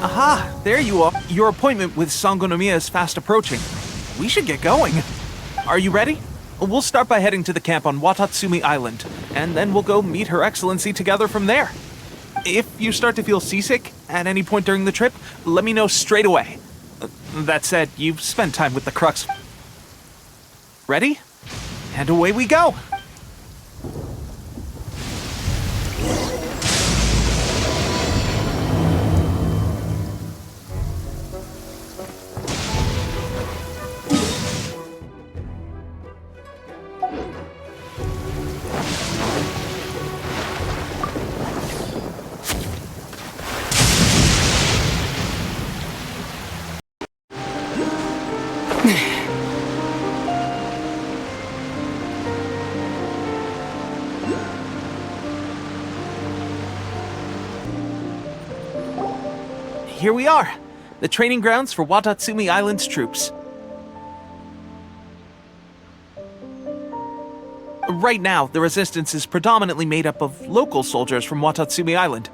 Aha, there you are. Your appointment with Sangonomiya is fast approaching. We should get going. Are you ready? We'll start by heading to the camp on Watatsumi Island, and then we'll go meet Her Excellency together from there. If you start to feel seasick at any point during the trip, let me know straight away. That said, you've spent time with the Crux. Ready? And away we go! Here we are, the training grounds for Watatsumi Island's troops. Right now, the resistance is predominantly made up of local soldiers from Watatsumi Island.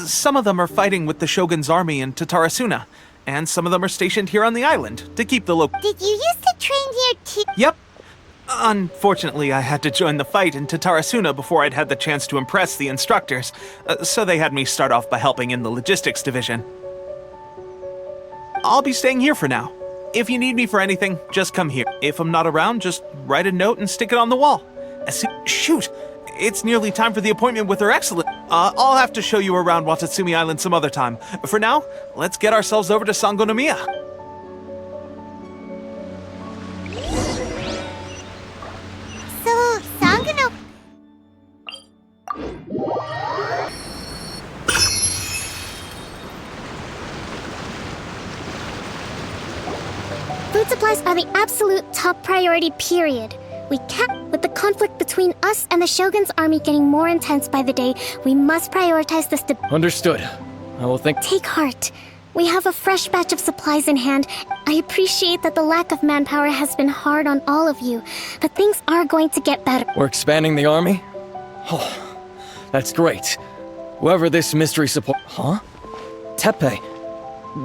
Some of them are fighting with the Shogun's army in Tatarasuna, and some of them are stationed here on the island to keep the local— Did you used to train here too? Yep. Unfortunately, I had to join the fight in Tatarasuna before I'd had the chance to impress the instructors, so they had me start off by helping in the logistics division. I'll be staying here for now. If you need me for anything, just come here. If I'm not around, just write a note and stick it on the wall. Shoot! It's nearly time for the appointment with Her Excellency. I'll have to show you around Watatsumi Island some other time. For now, let's get ourselves over to Sangonomiya. So, Sangono... Food supplies are the absolute top priority, period. We can't— With the conflict between us and the Shogun's army getting more intense by the day, we must prioritize this to— Understood. I will think— Take heart. We have a fresh batch of supplies in hand. I appreciate that the lack of manpower has been hard on all of you, but things are going to get better. We're expanding the army? Oh, that's great. Whoever this mystery support— Huh? Teppei,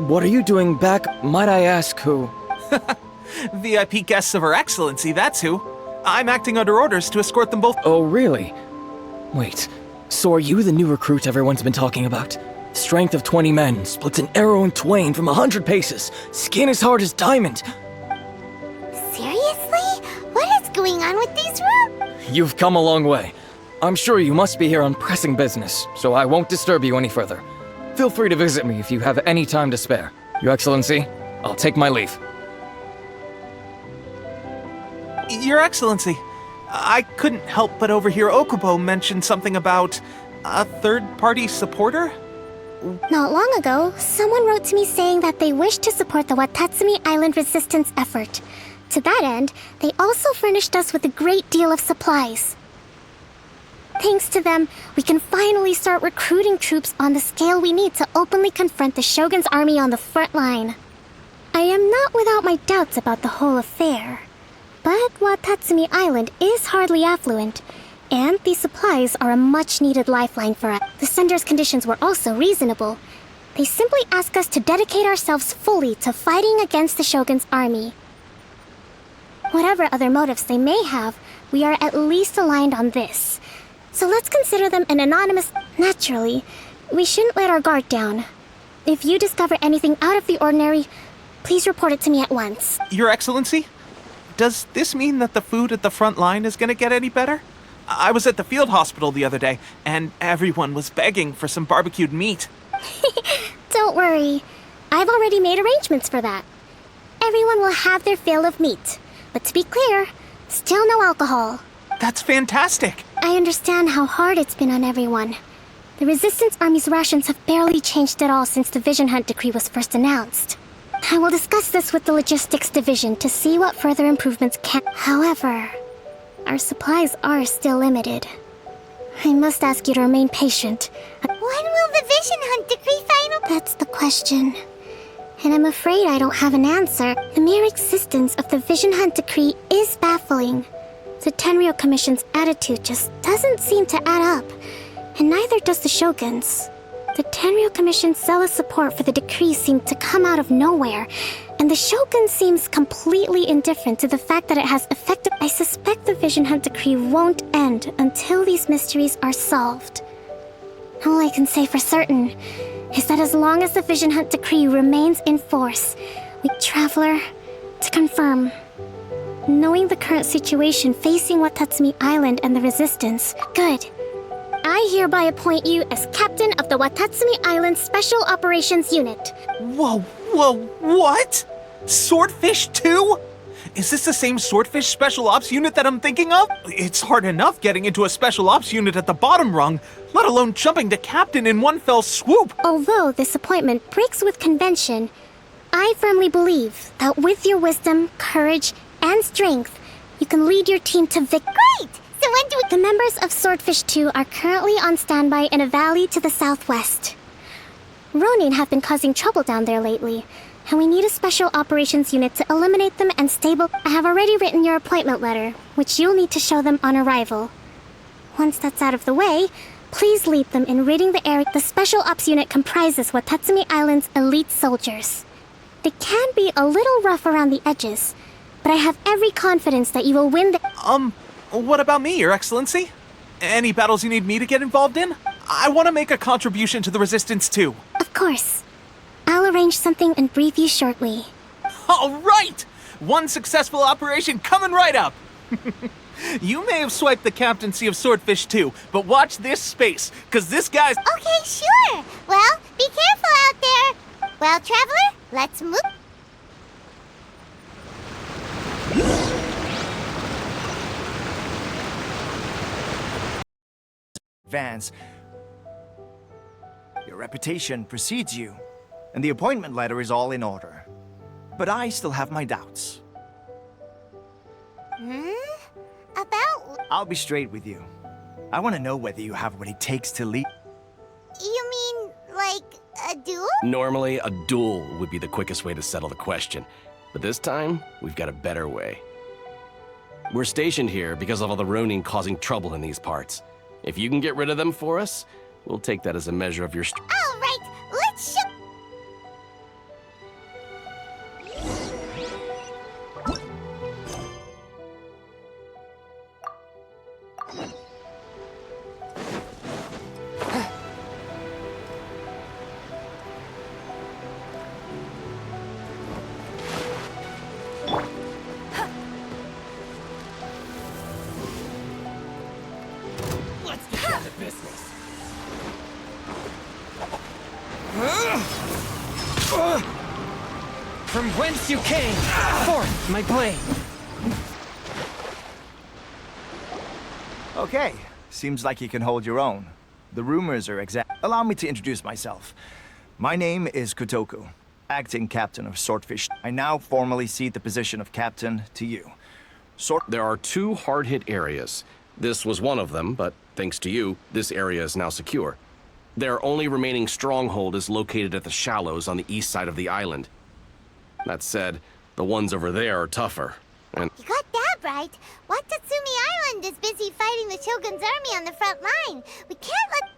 what are you doing back— Might I ask who? VIP guests of Her Excellency, that's who. I'm acting under orders to escort them both— Oh, really? Wait, so are you the new recruit everyone's been talking about? Strength of 20 men, splits an arrow in twain from 100 paces, skin as hard as diamond. Seriously? What is going on with these rooms? You've come a long way. I'm sure you must be here on pressing business, so I won't disturb you any further. Feel free to visit me if you have any time to spare. Your Excellency, I'll take my leave. Your Excellency, I couldn't help but overhear Okubo mention something about a third-party supporter? Not long ago, someone wrote to me saying that they wish to support the Watatsumi Island resistance effort. To that end, they also furnished us with a great deal of supplies. Thanks to them, we can finally start recruiting troops on the scale we need to openly confront the Shogun's army on the front line. I am not without my doubts about the whole affair, but Watatsumi Island is hardly affluent, and these supplies are a much-needed lifeline for us. The sender's conditions were also reasonable. They simply ask us to dedicate ourselves fully to fighting against the Shogun's army. Whatever other motives they may have, we are at least aligned on this. So let's consider them an anonymous— Naturally, we shouldn't let our guard down. If you discover anything out of the ordinary, please report it to me at once. Your Excellency, does this mean that the food at the front line is gonna get any better? I was at the field hospital the other day, and everyone was begging for some barbecued meat. Don't worry. I've already made arrangements for that. Everyone will have their fill of meat. But to be clear, still no alcohol. That's fantastic! I understand how hard it's been on everyone. The Resistance Army's rations have barely changed at all since the Vision Hunt decree was first announced. I will discuss this with the Logistics Division to see what further improvements can— However, our supplies are still limited. I must ask you to remain patient. When will the Vision Hunt decree final— That's the question. And I'm afraid I don't have an answer. The mere existence of the Vision Hunt decree is baffling. The Tenryo Commission's attitude just doesn't seem to add up, and neither does the Shogun's. The Tenryo Commission's zealous support for the decree seemed to come out of nowhere, and the Shogun seems completely indifferent to the fact that it has affected. I suspect the Vision Hunt decree won't end until these mysteries are solved. All I can say for certain is that as long as the Vision Hunt decree remains in force, Traveler, to confirm, knowing the current situation facing Watatsumi Island and the Resistance, good. I hereby appoint you as captain of the Watatsumi Island Special Operations Unit. Whoa, what? Swordfish 2? Is this the same Swordfish Special Ops unit that I'm thinking of? It's hard enough getting into a Special Ops unit at the bottom rung, let alone jumping to captain in one fell swoop. Although this appointment breaks with convention, I firmly believe that with your wisdom, courage, and strength, you can lead your team to victory. Great! So when do we... The members of Swordfish 2 are currently on standby in a valley to the southwest. Ronin have been causing trouble down there lately, and we need a special operations unit to eliminate them and stable. I have already written your appointment letter, which you'll need to show them on arrival. Once that's out of the way, please lead them in ridding the area. The special ops unit comprises Watatsumi Island's elite soldiers. They can be a little rough around the edges, but I have every confidence that you will win the— What about me, Your Excellency? Any battles you need me to get involved in? I want to make a contribution to the Resistance too. Of course. I'll arrange something and brief you shortly. All right! One successful operation coming right up! You may have swiped the captaincy of Swordfish 2, but watch this space, because this guy's— Okay, sure. Well, be careful out there. Well, Traveler, let's move. Vance, your reputation precedes you, and the appointment letter is all in order. But I still have my doubts. About... I'll be straight with you. I want to know whether you have what it takes to lead. You mean, like, a duel? Normally, a duel would be the quickest way to settle the question. But this time, we've got a better way. We're stationed here because of all the Ronin causing trouble in these parts. If you can get rid of them for us, we'll take that as a measure of your strength. All right, let's show... Let's get down to business. From whence you came, forth my blade. Okay, seems like you can hold your own. The rumors are exact. Allow me to introduce myself. My name is Kotoku, acting captain of Swordfish. I now formally cede the position of captain to you. There are two hard-hit areas. This was one of them, but thanks to you, this area is now secure. Their only remaining stronghold is located at the shallows on the east side of the island. That said, the ones over there are tougher, and— You got that right. Watatsumi Island is busy fighting the Shogun's army on the front line. We can't let...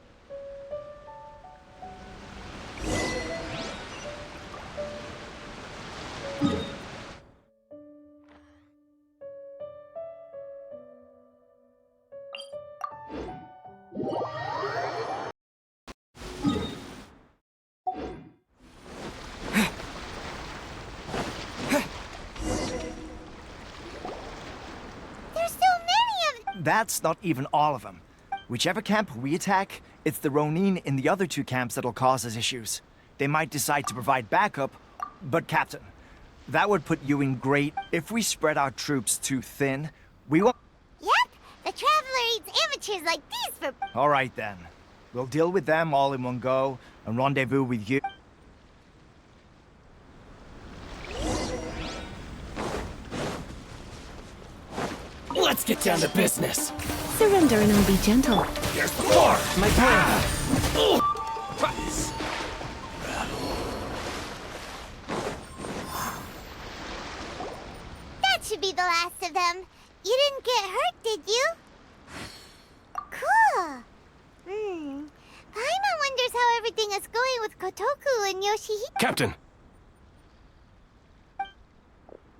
There's so many of... That's not even all of them. Whichever camp we attack, it's the Ronin in the other two camps that'll cause us issues. They might decide to provide backup, but Captain, that would put you in great... If we spread our troops too thin, we won't... Yep, the Traveler eats amateurs like these for... All right then. We'll deal with them all in one go and rendezvous with you. Let's get down to business. Surrender and I'll be gentle. Here's the floor, my blade. That should be the last of them. You didn't get hurt, did you? Cool. Paimon wonders how everything everything is going with Kotoku and Yoshihito. Captain!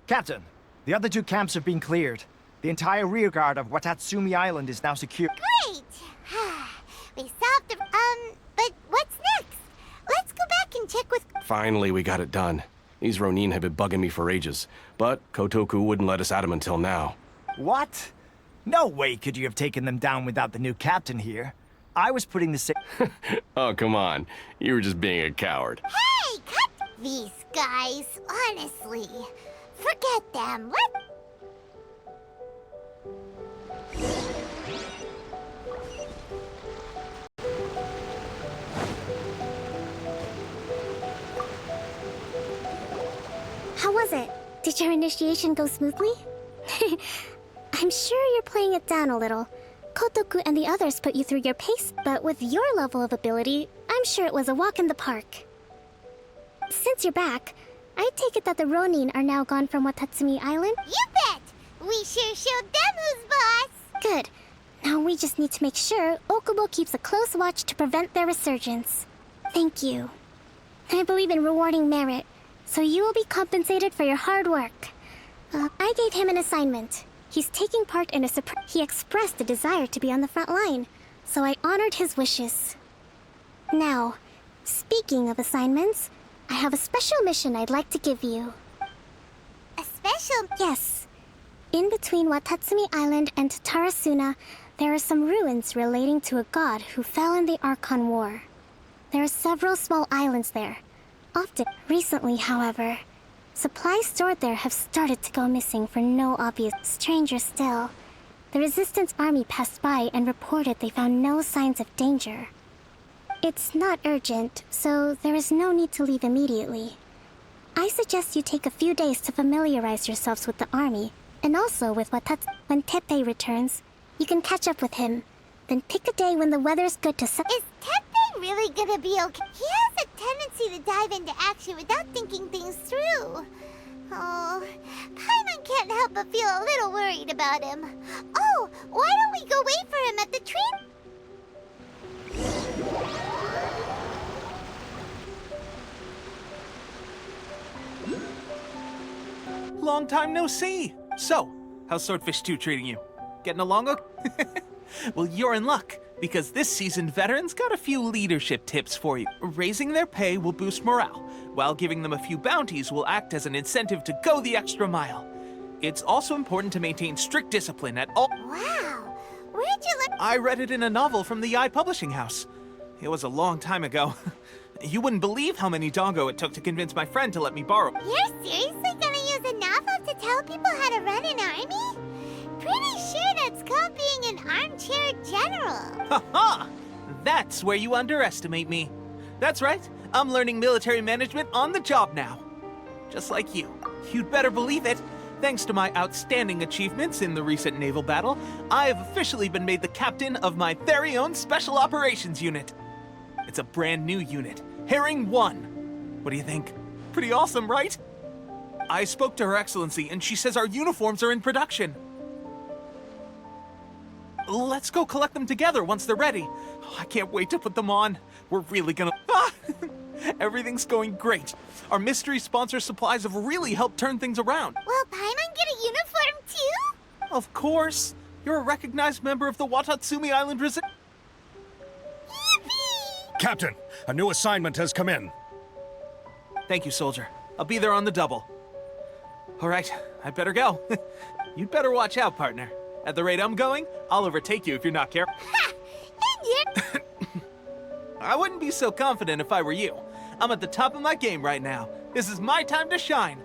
Captain, the other two camps have been cleared. The entire rearguard of Watatsumi Island is now secure. Great! We solved the... but what's next? Let's go back and check with... Finally, we got it done. These Ronin have been bugging me for ages, but Kotoku wouldn't let us at them until now. What? No way could you have taken them down without the new captain here. I was putting the Oh, come on. You were just being a coward. Hey, cut these guys, honestly. Forget them. How was it? Did your initiation go smoothly? I'm sure you're playing it down a little. Kotoku and the others put you through your pace, but with your level of ability, I'm sure it was a walk in the park. Since you're back, I take it that the Ronin are now gone from Watatsumi Island? You bet! We sure showed them who's boss! Good. Now we just need to make sure Okubo keeps a close watch to prevent their resurgence. Thank you. I believe in rewarding merit, so you will be compensated for your hard work. I gave him an assignment. He's taking part in a surprise. He expressed a desire to be on the front line, so I honored his wishes. Now, speaking of assignments, I have a special mission I'd like to give you. A special... Yes. In between Watatsumi Island and Tarasuna, there are some ruins relating to a god who fell in the Archon War. There are several small islands there. Often. Recently, however, supplies stored there have started to go missing for no obvious... Stranger still, the Resistance Army passed by and reported they found no signs of danger. It's not urgent, so there is no need to leave immediately. I suggest you take a few days to familiarize yourselves with the army, and also with Watats. When Teppei returns, you can catch up with him. Then pick a day when the weather's good to Is Teppei really gonna be okay? He has a tendency to dive into action without thinking things through. Oh, Paimon can't help but feel a little worried about him. Oh, why don't we go wait for him at the tree? Long time no see. So, how's Swordfish 2 treating you? Getting along okay? Well, you're in luck, because this seasoned veterans got a few leadership tips for you. Raising their pay will boost morale, while giving them a few bounties will act as an incentive to go the extra mile. It's also important to maintain strict discipline at all... Wow, where'd you learn? I read it in a novel from the I Publishing House. It was a long time ago. You wouldn't believe how many dongo it took to convince my friend to let me borrow. You're seriously gonna use a novel to tell people how to run an army? Pretty sure that's called being an armchair general. Ha-ha! That's where you underestimate me. That's right, I'm learning military management on the job now. Just like you. You'd better believe it. Thanks to my outstanding achievements in the recent naval battle, I have officially been made the captain of my very own Special Operations Unit. It's a brand new unit, Herring 1. What do you think? Pretty awesome, right? I spoke to Her Excellency, and she says our uniforms are in production. Let's go collect them together once they're ready. Oh, I can't wait to put them on. We're really gonna... Ah! Everything's going great. Our mystery sponsor supplies have really helped turn things around. Will Paimon get a uniform too? Of course. You're a recognized member of the Watatsumi Island Resistance. Yippee! Captain, a new assignment has come in. Thank you, soldier. I'll be there on the double. All right, I better go. You'd better watch out, partner. At the rate I'm going, I'll overtake you if you're not careful. Ha! And you're... I wouldn't be so confident if I were you. I'm at the top of my game right now. This is my time to shine.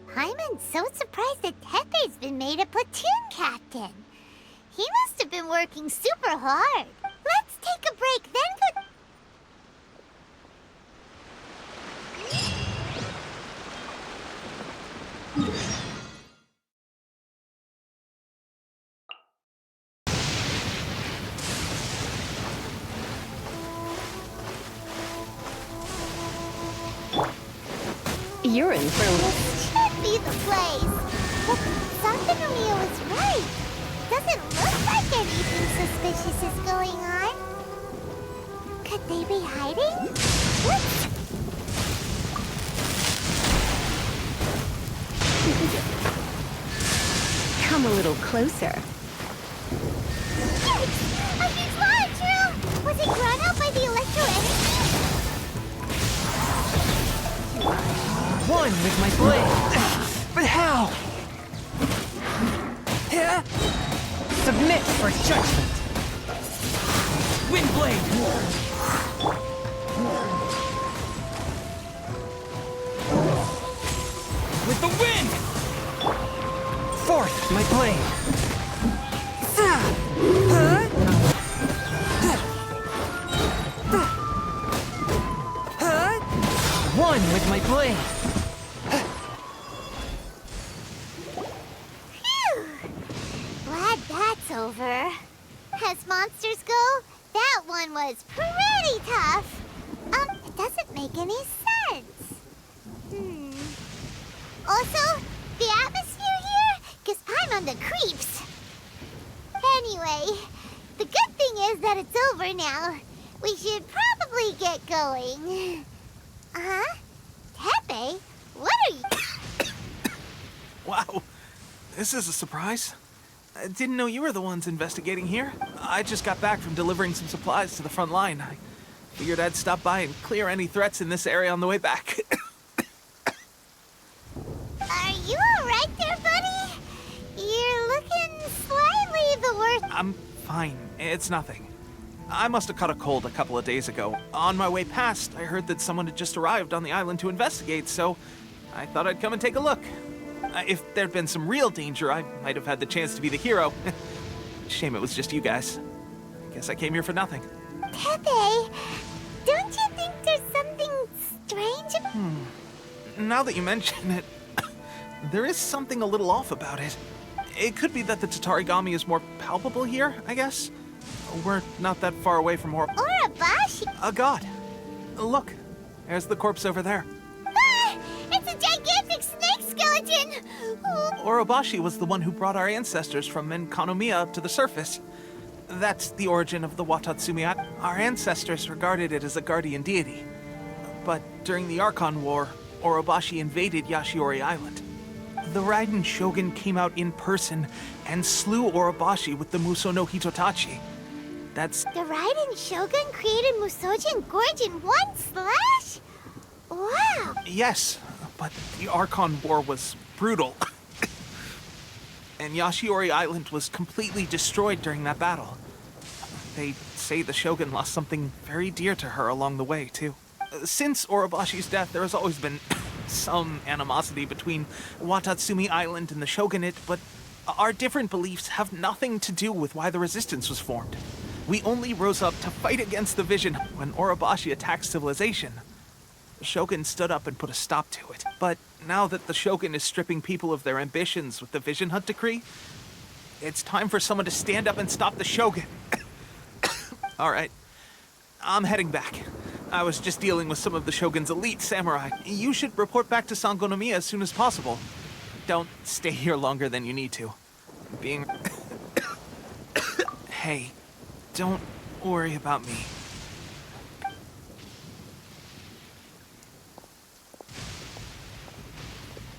Paimon's so surprised that Teppei's been made a platoon captain. He must have been working super hard. Let's take a break, then go... You're in for This should be the place. But Sakanomiya was right. anything suspicious is going on. Could they be hiding? What? Come a little closer. Yikes! A huge launch! Was it drawn out by the electro energy? One with my blade. But how? Yeah? Submit for judgment. Windblade. With the wind. Forth my blade. One with my blade. Glad that's over. As monsters go, that one was pretty tough. It doesn't make any sense. Also, the atmosphere here gives Paimon the creeps. Anyway, the good thing is that it's over now. We should probably get going. Huh? Tepe? What are you... Wow, this is a surprise. I didn't know you were the ones investigating here. I just got back from delivering some supplies to the front line. I figured I'd stop by and clear any threats in this area on the way back. Are you alright there, buddy? You're looking slightly the worst. I'm fine. It's nothing. I must have caught a cold a couple of days ago. On my way past, I heard that someone had just arrived on the island to investigate, so I thought I'd come and take a look. If there'd been some real danger, I might have had the chance to be the hero. Shame it was just you guys. Guess I came here for nothing. Tepe, don't you think there's something strange? Now that you mention it, there is something a little off about it. It could be that the Tatarigami is more palpable here, I guess. We're not that far away from Urabashi? a god. Look, there's the corpse over there. Ah! It's a gigantic snake skeleton! Orobashi was the one who brought our ancestors from Enkanomiya up to the surface. That's the origin of the Watatsumi. Our ancestors regarded it as a guardian deity. But during the Archon War, Orobashi invaded Yashiori Island. The Raiden Shogun came out in person and slew Orobashi with the Muso no Hitotachi. That's... The Raiden Shogun created Musojin Gorge in one slash? Wow! Yes, but the Archon War was brutal. And Yashiori Island was completely destroyed during that battle. They say the Shogun lost something very dear to her along the way, too. Since Orobashi's death, there has always been some animosity between Watatsumi Island and the Shogunate, but our different beliefs have nothing to do with why the resistance was formed. We only rose up to fight against the Vision when Orobashi attacked civilization. The Shogun stood up and put a stop to it. But now that the Shogun is stripping people of their ambitions with the Vision Hunt Decree, it's time for someone to stand up and stop the Shogun. All right, I'm heading back. I was just dealing with some of the Shogun's elite samurai. You should report back to Sangonomiya as soon as possible. Don't stay here longer than you need to. Being... Hey, don't worry about me.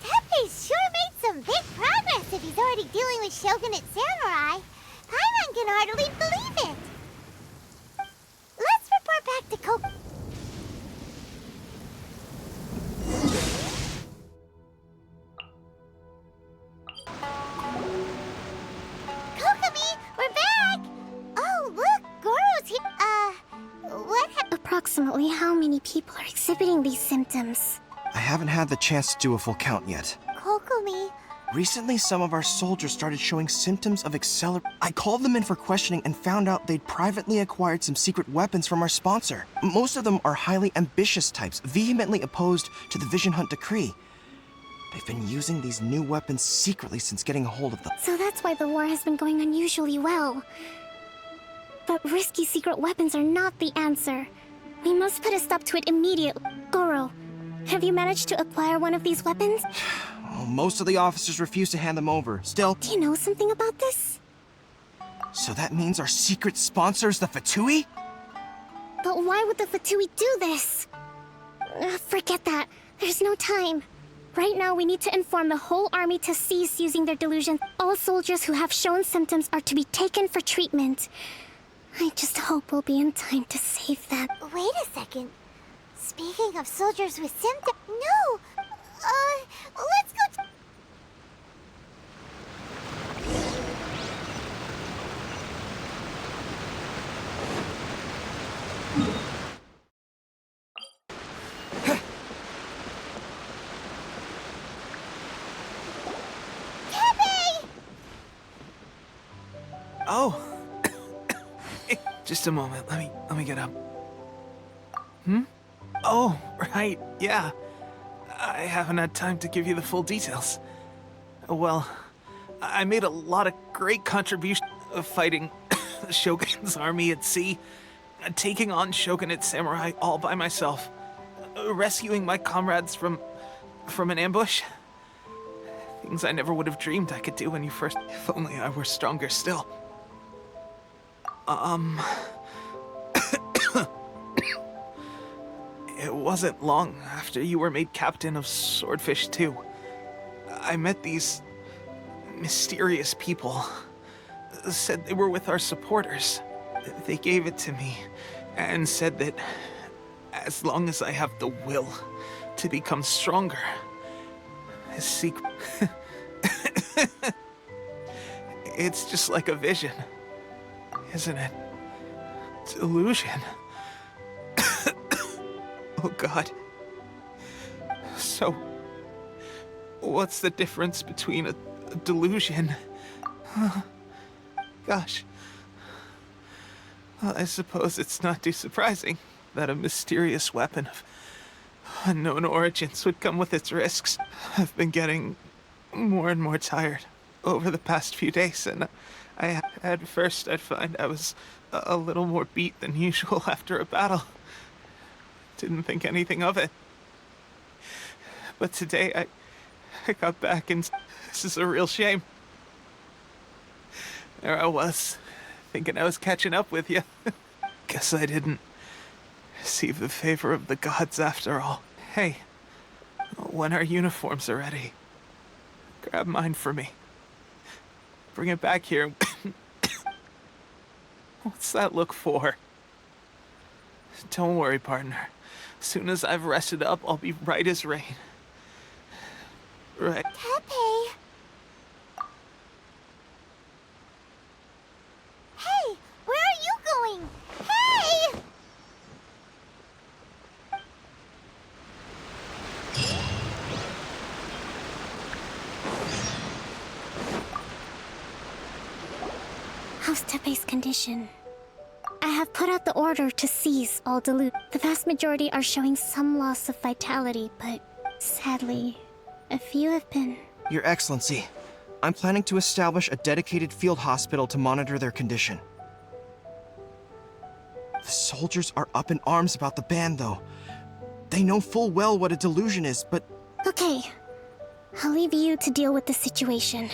Tepe's sure made some big progress if he's already dealing with Shogunate samurai. Paimon can hardly believe it. Let's report back to Kokomi. Kokomi, we're back! Oh, look, Goro's here. What happened? Approximately how many people are exhibiting these symptoms? I haven't had the chance to do a full count yet. Kokomi, Recently, some of our soldiers started showing symptoms of I called them in for questioning and found out they'd privately acquired some secret weapons from our sponsor. Most of them are highly ambitious types, vehemently opposed to the Vision Hunt Decree. They've been using these new weapons secretly since getting a hold of them. So that's why the war has been going unusually well. But risky secret weapons are not the answer. We must put a stop to it immediately. Goro, have you managed to acquire one of these weapons? Well, most of the officers refuse to hand them over. Still, Do you know something about this? So that means our secret sponsor is the Fatui? But why would the Fatui do this? Forget that. There's no time. Right now, we need to inform the whole army to cease using their delusions. All soldiers who have shown symptoms are to be taken for treatment. I just hope we'll be in time to save them. Wait a second. Speaking of soldiers with symptoms... No! Let's go... Oh. Just a moment. Let me get up. Oh, right. Yeah. I haven't had time to give you the full details. Well, I made a lot of great contributions of fighting the Shogun's army at sea, taking on Shogunate samurai all by myself, rescuing my comrades from an ambush. Things I never would have dreamed I could do when you first... If only I were stronger still. It wasn't long after you were made captain of Swordfish 2. I met these mysterious people. Said they were with our supporters. They gave it to me and said that as long as I have the will to become stronger, his secret... It's just like a vision, isn't it? Delusion. Oh God. So, what's the difference between a delusion? Gosh. Well, I suppose it's not too surprising that a mysterious weapon of unknown origins would come with its risks. I've been getting more and more tired over the past few days, and at first I'd find I was a little more beat than usual after a battle. Didn't think anything of it. But today I got back and this is a real shame. There I was, thinking I was catching up with you. Guess I didn't receive the favor of the gods after all. Hey, when our uniforms are ready, grab mine for me. Bring it back here. What's that look for? Don't worry, partner. As soon as I've rested up, I'll be right as rain. Right. Tepe! Hey! Where are you going? Hey! How's Tepe's condition? I have put out the order to seize all delusions. The vast majority are showing some loss of vitality, but sadly, a few have been... Your Excellency, I'm planning to establish a dedicated field hospital to monitor their condition. The soldiers are up in arms about the ban, though. They know full well what a delusion is, but... Okay, I'll leave you to deal with the situation.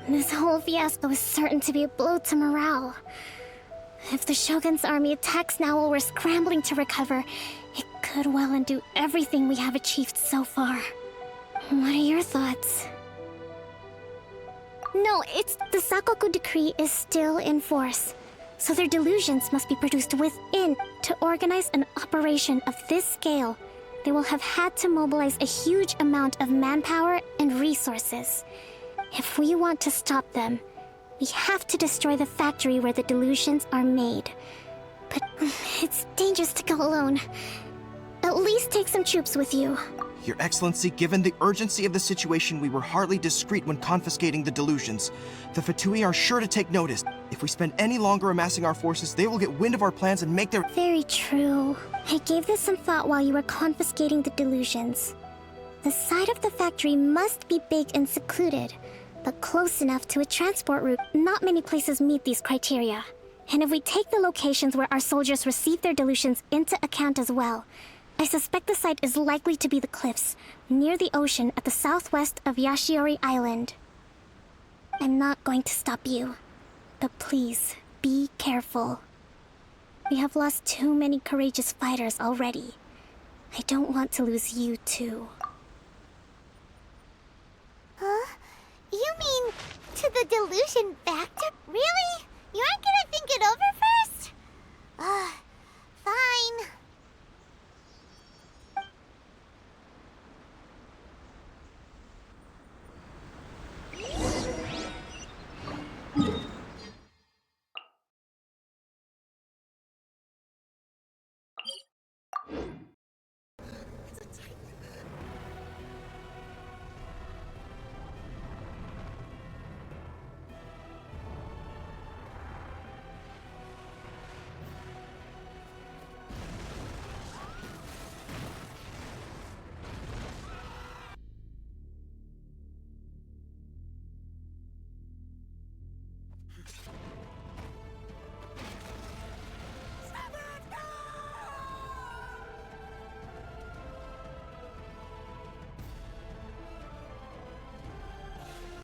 This whole fiasco is certain to be a blow to morale. If the Shogun's army attacks now while we're scrambling to recover, it could well undo everything we have achieved so far. What are your thoughts? No, it's... The Sakoku decree is still in force, so their delusions must be produced within. To organize an operation of this scale, they will have had to mobilize a huge amount of manpower and resources. If we want to stop them, we have to destroy the factory where the delusions are made. But it's dangerous to go alone. At least take some troops with you. Your Excellency, given the urgency of the situation, we were hardly discreet when confiscating the delusions. The Fatui are sure to take notice. If we spend any longer amassing our forces, they will get wind of our plans and make their... Very true. I gave this some thought while you were confiscating the delusions. The side of the factory must be big and secluded, but close enough to a transport route. Not many places meet these criteria. And if we take the locations where our soldiers receive their delusions into account as well, I suspect the site is likely to be the cliffs, near the ocean at the southwest of Yashiori Island. I'm not going to stop you, but please, be careful. We have lost too many courageous fighters already. I don't want to lose you too. Huh? You mean to the delusion factor? Really? You aren't gonna think it over first? Fine.